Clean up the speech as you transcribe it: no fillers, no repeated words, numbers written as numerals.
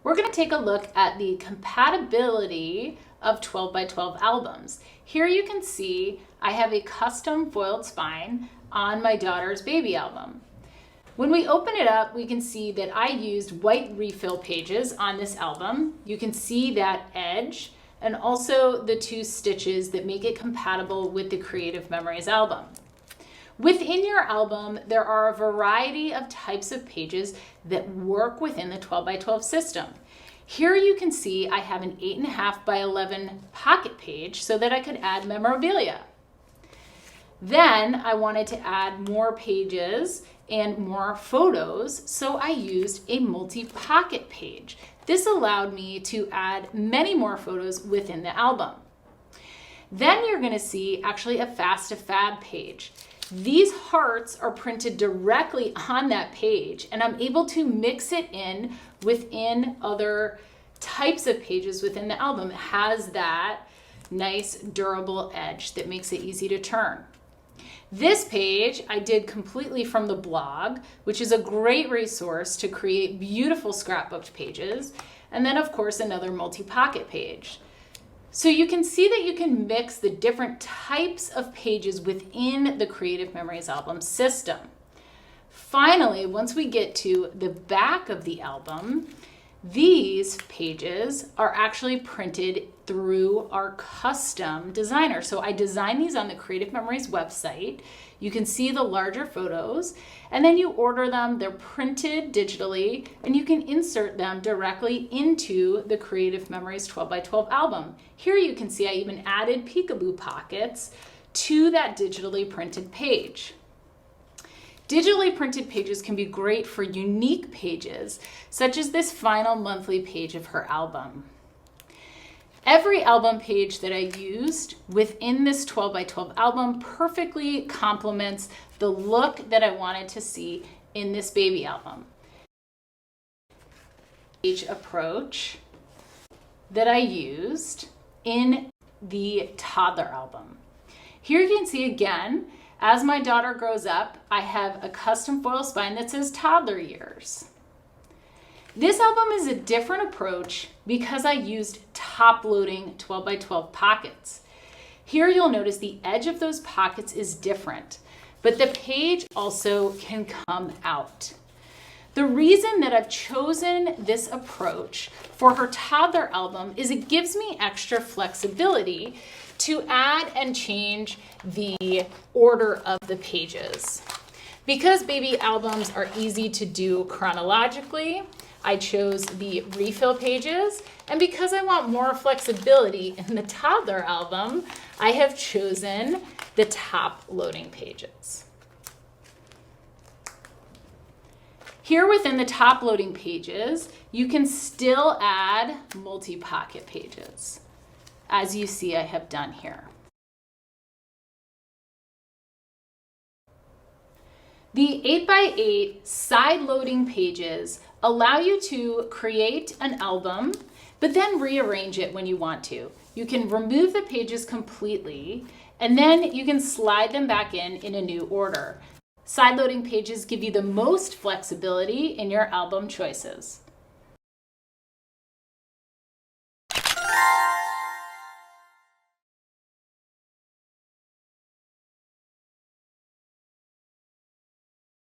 we're going to take a look at the compatibility of 12 by 12 albums. Here you can see I have a custom foiled spine on my daughter's baby album. When we open it up, we can see that I used white refill pages on this album. You can see that edge and also the 2 stitches that make it compatible with the Creative Memories album. Within your album, there are a variety of types of pages that work within the 12 by 12 system. Here you can see I have an 8.5 by 11 pocket page so that I could add memorabilia. Then I wanted to add more pages and more photos, so I used a multi-pocket page. This allowed me to add many more photos within the album. Then you're going to see actually a fast to fab page. These hearts are printed directly on that page, and I'm able to mix it in within other types of pages within the album. It has that nice durable edge that makes it easy to turn. This page I did completely from the blog, which is a great resource to create beautiful scrapbooked pages, and then of course another multi-pocket page. So you can see that you can mix the different types of pages within the Creative Memories album system. Finally, once we get to the back of the album, these pages are actually printed through our custom designer. So I designed these on the Creative Memories website. You can see the larger photos, and then you order them. They're printed digitally, and you can insert them directly into the Creative Memories 12 by 12 album. Here you can see I even added peekaboo pockets to that digitally printed page. Digitally printed pages can be great for unique pages, such as this final monthly page of her album. Every album page that I used within this 12 by 12 album perfectly complements the look that I wanted to see in this baby album. Page approach that I used in the toddler album. Here you can see again, as my daughter grows up, I have a custom foil spine that says toddler years. This album is a different approach because I used top-loading 12 by 12 pockets. Here you'll notice the edge of those pockets is different, but the page also can come out. The reason that I've chosen this approach for her toddler album is it gives me extra flexibility to add and change the order of the pages. Because baby albums are easy to do chronologically, I chose the refill pages, and because I want more flexibility in the toddler album, I have chosen the top loading pages. Here within the top loading pages, you can still add multi-pocket pages, as you see I have done here. The 8x8 side loading pages allow you to create an album, but then rearrange it when you want to. You can remove the pages completely, and then you can slide them back in a new order. Side loading pages give you the most flexibility in your album choices.